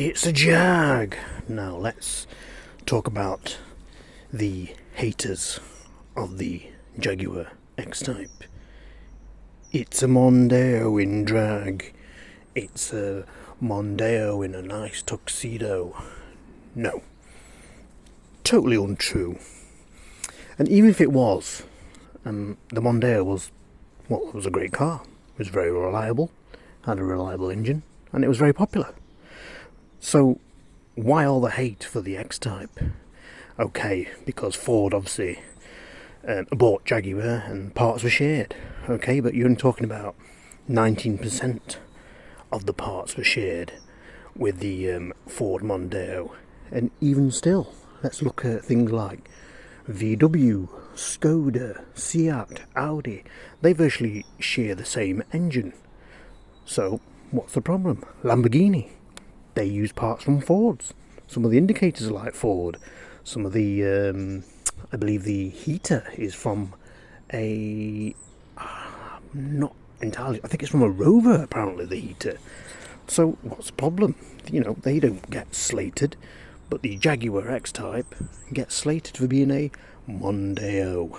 It's a Jag. Now let's talk about the haters of the Jaguar X Type. It's a Mondeo in drag. It's a Mondeo in a nice tuxedo. No. Totally untrue. And even if it was, the Mondeo was a great car. It was very reliable, had a reliable engine, and it was very popular. So, why all the hate for the X-Type? Okay, because Ford obviously bought Jaguar and parts were shared. Okay, but you're only talking about 19% of the parts were shared with the Ford Mondeo. And even still, let's look at things like VW, Skoda, Seat, Audi. They virtually share the same engine. So, what's the problem? Lamborghini. They use parts from Fords. Some of the indicators are like Ford. Some of the, I believe the heater is from not entirely, I think it's from a Rover apparently, the heater. So what's the problem? You know, they don't get slated, but the Jaguar X Type gets slated for being a Mondeo.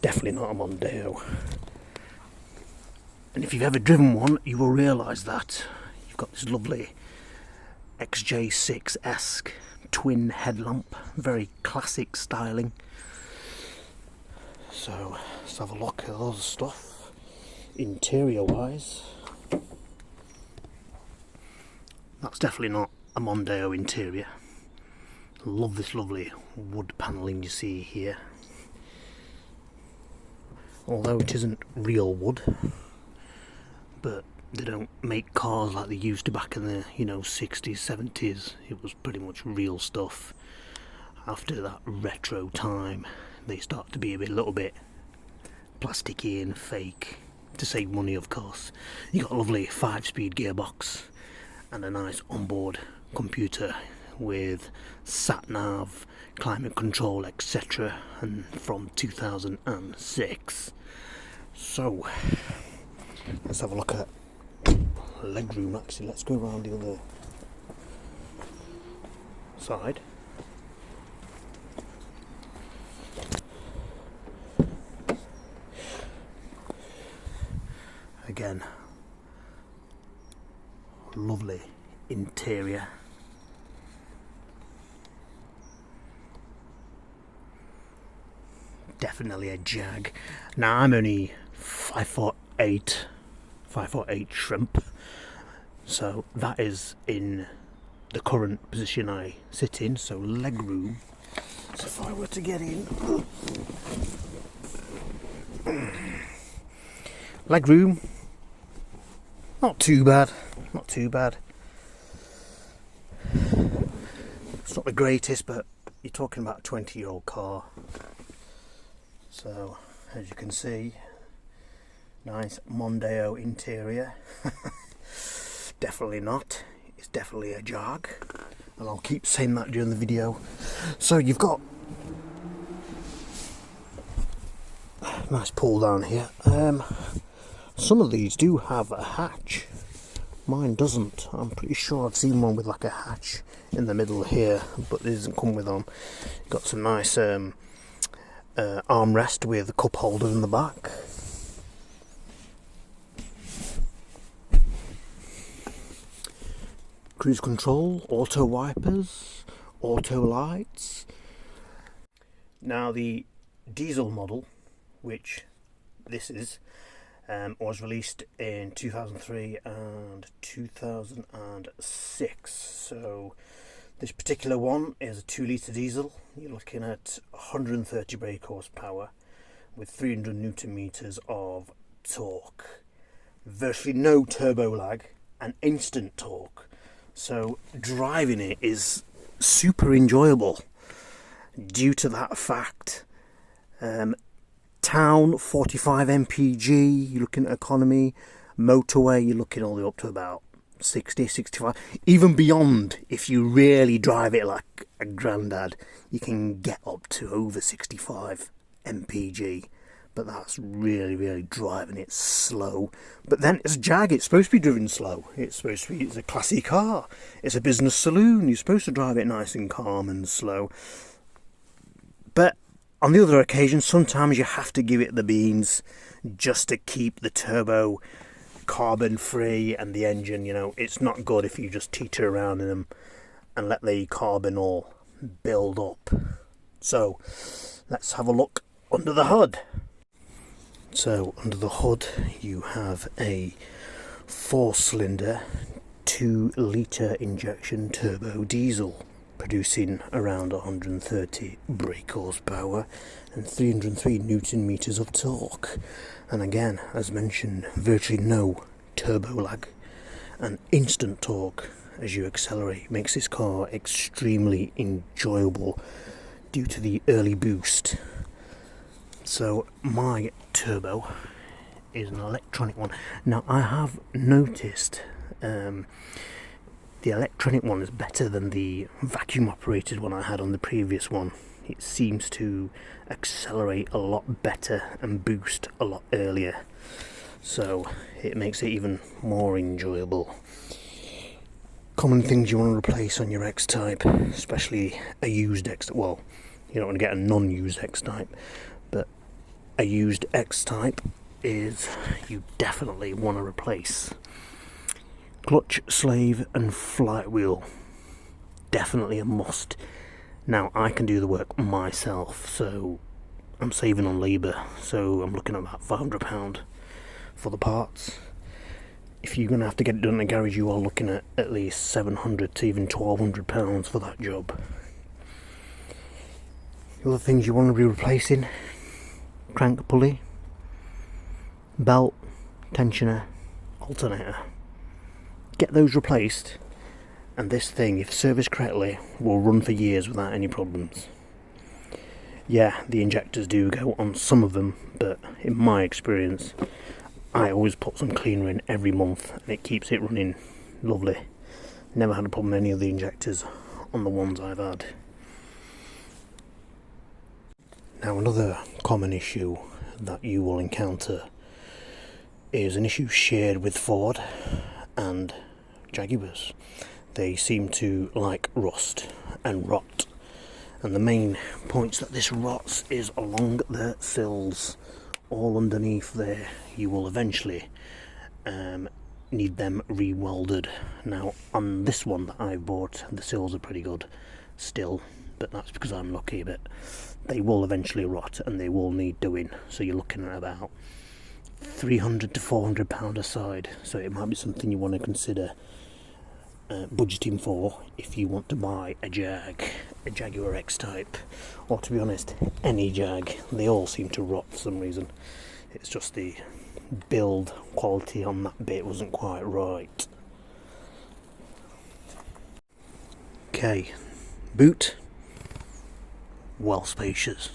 Definitely not a Mondeo. And if you've ever driven one, you will realise that. You've got this lovely XJ6-esque twin headlamp, very classic styling. So let's have a look at all the stuff interior wise. That's definitely not a Mondeo interior. Love this lovely wood panelling you see here, although it isn't real wood, but they don't make cars like they used to back in the 60s, 70s. It was pretty much real stuff. After that retro time, they start to be a little bit plasticky and fake, to save money of course. You got a lovely 5-speed gearbox and a nice onboard computer with sat-nav, climate control, etc. and from 2006. So let's have a look at legroom. Actually, let's go around the other side. Again, lovely interior. Definitely a Jag. Now I'm only 5'8", 5'8" shrimp, so that is in the current position I sit in. So leg room, so if I were to get in, leg room, not too bad, not too bad. It's not the greatest, but you're talking about a 20-year-old car. So as you can see, nice Mondeo interior. Definitely not. It's definitely a Jag, and I'll keep saying that during the video. So you've got nice pull down here. Some of these do have a hatch. Mine doesn't. I'm pretty sure I've seen one with like a hatch in the middle here, but it doesn't come with them. Got some nice armrest with a cup holder in the back. Cruise control, auto wipers, auto lights. Now the diesel model, which this is, was released in 2003 and 2006. So this particular one is a 2-litre diesel. You're looking at 130 brake horsepower with 300 newton meters of torque. Virtually no turbo lag and instant torque. So driving it is super enjoyable due to that fact. Town 45 mpg, you're looking at economy. Motorway, you're looking all the way up to about 60, 65, even beyond. If you really drive it like a granddad, you can get up to over 65 mpg. but that's really driving it slow. But then it's a Jag, it's supposed to be driven slow. It's a classy car. It's a business saloon. You're supposed to drive it nice and calm and slow. But on the other occasions, sometimes you have to give it the beans just to keep the turbo carbon free and the engine, it's not good if you just teeter around in them and let the carbon all build up. So let's have a look under the hood. So under the hood you have a 4-cylinder 2-litre injection turbo diesel producing around 130 brake horsepower and 303 newton meters of torque. And again, as mentioned, virtually no turbo lag and instant torque as you accelerate makes this car extremely enjoyable due to the early boost. So my turbo is an electronic one. Now I have noticed the electronic one is better than the vacuum operated one I had on the previous one. It seems to accelerate a lot better and boost a lot earlier, so it makes it even more enjoyable. Common things you want to replace on your X-Type, especially a used X-Type. Well, you don't want to get a non-used X-Type, but a used X-Type is you definitely want to replace clutch, slave and flight wheel. Definitely a must. Now I can do the work myself, so I'm saving on labour, so I'm looking at about £500 for the parts. If you're going to have to get it done in a garage, you are looking at least £700 to even £1,200 for that job. The other things you want to be replacing: crank pulley, belt, tensioner, alternator. Get those replaced, and this thing, if serviced correctly, will run for years without any problems. Yeah, the injectors do go on some of them, but in my experience, I always put some cleaner in every month and it keeps it running lovely. Never had a problem with any of the injectors on the ones I've had. Now another common issue that you will encounter is an issue shared with Ford and Jaguars. They seem to like rust and rot, and the main points that this rots is along the sills, all underneath there. You will eventually need them re-welded. Now on this one that I bought, the sills are pretty good still, but that's because I'm lucky, but they will eventually rot and they will need doing, so you're looking at about £300 to £400 a side, so it might be something you want to consider budgeting for if you want to buy a Jaguar X Type, or to be honest, any Jag. They all seem to rot for some reason. It's just the build quality on that bit wasn't quite right. Okay, boot, well spacious,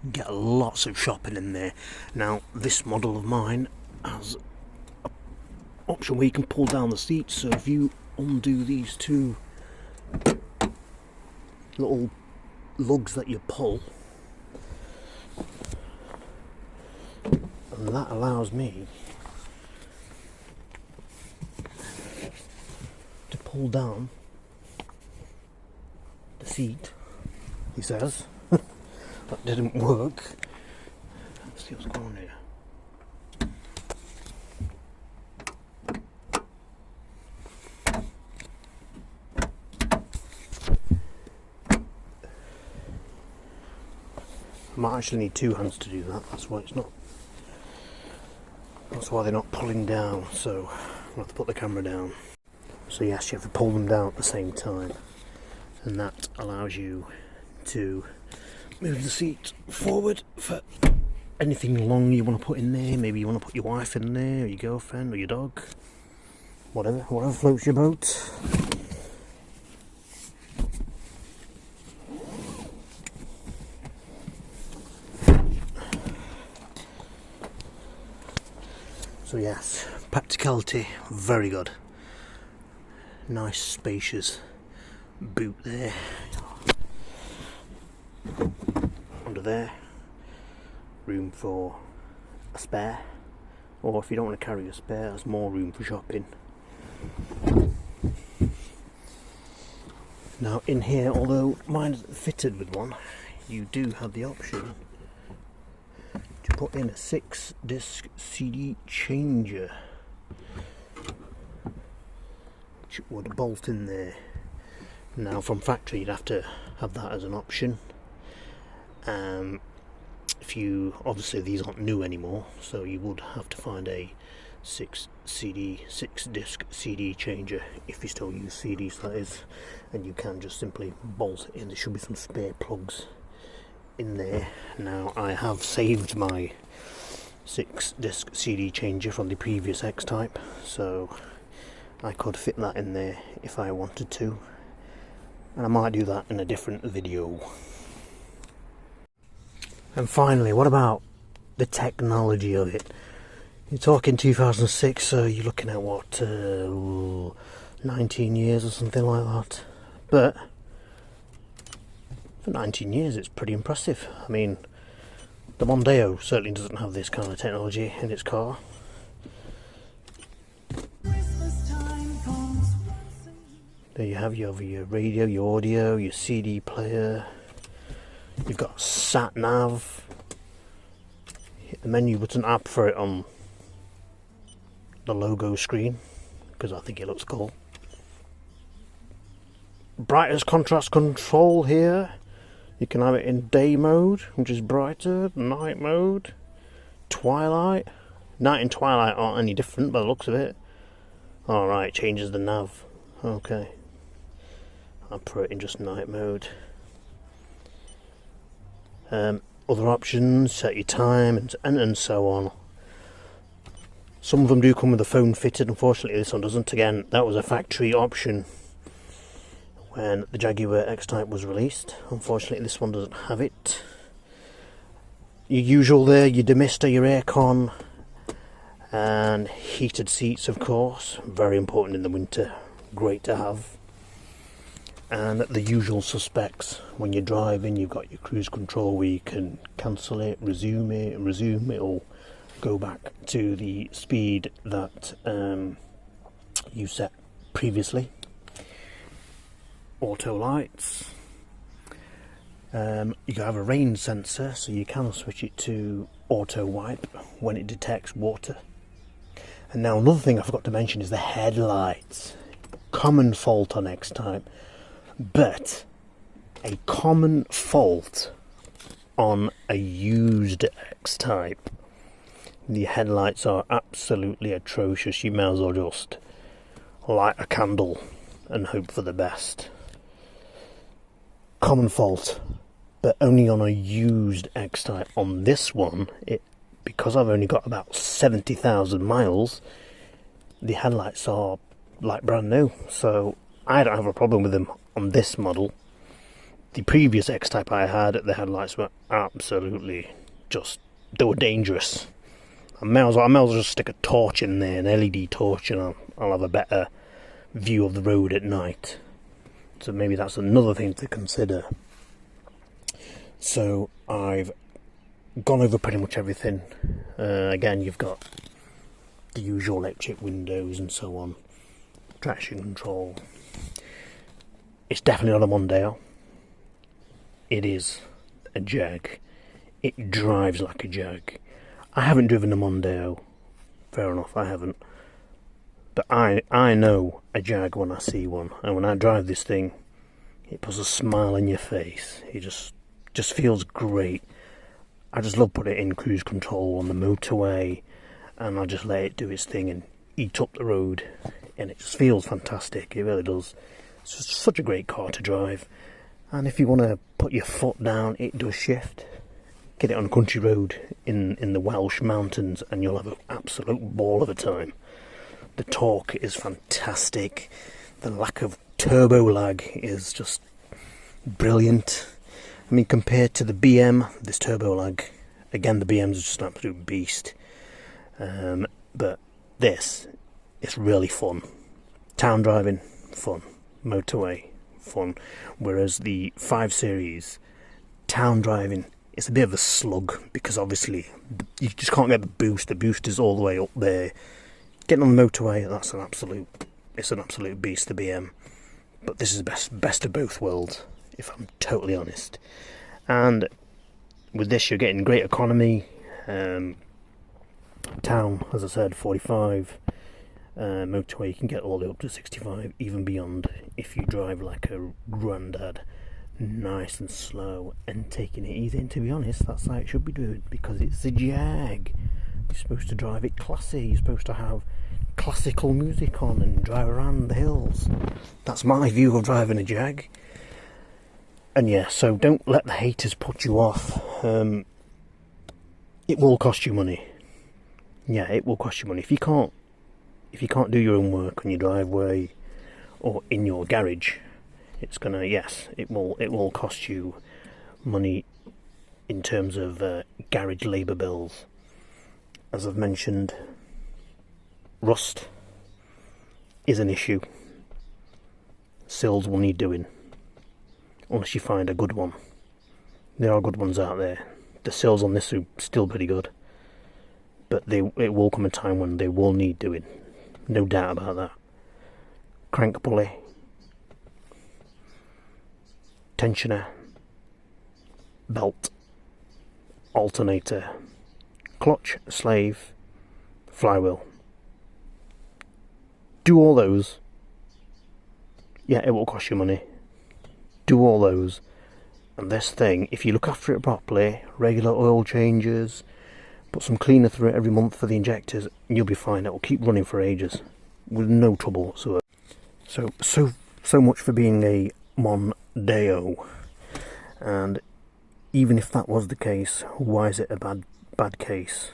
get lots of shopping in there. Now this model of mine has an option where you can pull down the seats, so if you undo these two little lugs that you pull, and that allows me to pull down the seat, he says. That didn't work. Let's see what's going on here. I might actually need two hands to do that. That's why they're not pulling down, so I'll have to put the camera down. So yes, you have to pull them down at the same time, and that allows you to move the seat forward for anything long you want to put in there. Maybe you want to put your wife in there, or your girlfriend, or your dog, whatever floats your boat. So yes, practicality, very good. Nice spacious boot there. Under there, room for a spare, or if you don't want to carry a spare, there's more room for shopping. Now in here, although mine isn't fitted with one, you do have the option to put in a 6-disc CD changer, which would bolt in there. Now from factory you'd have to have that as an option. If you, obviously these aren't new anymore, so you would have to find a 6-disc CD changer if you still use CDs, that is, and you can just simply bolt it in. There should be some spare plugs in there. Now I have saved my 6-disc CD changer from the previous X Type, so I could fit that in there if I wanted to, and I might do that in a different video. And finally, what about the technology of it? You're talking 2006, so you're looking at what, 19 years or something like that. But for 19 years, it's pretty impressive. I mean, the Mondeo certainly doesn't have this kind of technology in its car. There you have your radio, your audio, your CD player. You've got sat nav. Hit the menu button. I prefer it on the logo screen because I think it looks cool. Brightest contrast control here. You can have it in day mode, which is brighter, night mode, twilight. Night and twilight aren't any different by the looks of it. Alright, changes the nav. Okay. I'll put it in just night mode. Other options, set your time and so on. Some of them do come with a phone fitted, unfortunately this one doesn't. Again, that was a factory option when the Jaguar X Type was released. Unfortunately this one doesn't have it. Your usual there, your demister, your aircon, and heated seats of course, very important in the winter, great to have. And the usual suspects. When you're driving, you've got your cruise control where you can cancel it, resume it, or go back to the speed that you set previously. Auto lights. You have a rain sensor, so you can switch it to auto wipe when it detects water. And now another thing I forgot to mention is the headlights. Common fault on X Type. But a common fault on a used X Type. The headlights are absolutely atrocious. You may as well just light a candle and hope for the best. Common fault, but only on a used X Type. On this one, because I've only got about 70,000 miles, the headlights are like brand new, so I don't have a problem with them on this model. The previous X Type I had, the headlights were absolutely they were dangerous. I may as well just stick a torch in there, an LED torch, and I'll have a better view of the road at night. So maybe that's another thing to consider. So I've gone over pretty much everything. Again, you've got the usual electric windows and so on. Traction control. It's definitely not a Mondeo. It is a Jag. It drives like a Jag. I haven't driven a Mondeo. Fair enough, I haven't. But I know a Jag when I see one. And when I drive this thing, it puts a smile on your face. It just feels great. I just love putting it in cruise control on the motorway, and I just let it do its thing and eat up the road. And it just feels fantastic. It really does. It's just such a great car to drive. And if you want to put your foot down, it does shift. Get it on a country road in the Welsh mountains and you'll have an absolute ball of a time. The torque is fantastic. The lack of turbo lag is just brilliant. I mean, compared to the BM, this turbo lag, again the BM's just an absolute beast. But this is really fun. Town driving, fun. Motorway, fun. Whereas the 5 Series, town driving it's a bit of a slug, because obviously you just can't get the boost. The boost is all the way up there. Getting on the motorway, it's an absolute beast, the BM. But this is best of both worlds, if I'm totally honest. And with this, you're getting great economy. Town, as I said, 45. Motorway, you can get all the way up to 65, even beyond, if you drive like a granddad, nice and slow and taking it easy. And to be honest, that's how it should be doing, because it's a Jag. You're supposed to drive it classy. You're supposed to have classical music on and drive around the hills. That's my view of driving a Jag. And yeah, so don't let the haters put you off. It will cost you money. Yeah, it will cost you money. If you can't do your own work on your driveway or in your garage, it's gonna, yes, it will cost you money in terms of garage labour bills. As I've mentioned, rust is an issue. Sills will need doing, unless you find a good one. There are good ones out there. The sills on this are still pretty good, but it will come a time when they will need doing. No doubt about that. Crank pulley, tensioner, belt, alternator, clutch, slave, flywheel. Do all those. Yeah, it will cost you money. Do all those. And this thing, if you look after it properly, regular oil changes, put some cleaner through it every month for the injectors, and you'll be fine. It will keep running for ages with no trouble whatsoever. So much for being a Mondeo. And even if that was the case, why is it a bad case?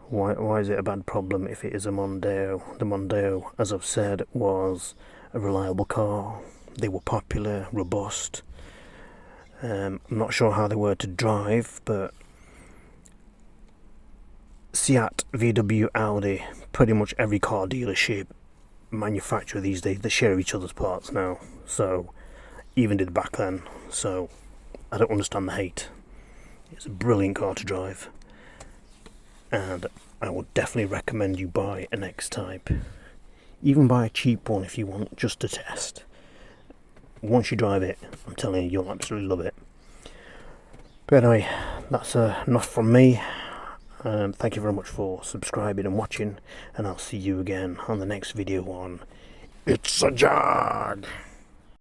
Why is it a bad problem if it is a Mondeo? The Mondeo, as I've said, was a reliable car. They were popular, robust. I'm not sure how they were to drive, but Seat, VW, Audi, pretty much every car dealership, manufacturer these days, they share each other's parts now. So, even did back then. So, I don't understand the hate. It's a brilliant car to drive. And I would definitely recommend you buy an X-Type. Even buy a cheap one if you want, just to test. Once you drive it, I'm telling you, you'll absolutely love it. But anyway, that's enough from me. Thank you very much for subscribing and watching, and I'll see you again on the next video on It's a Jag.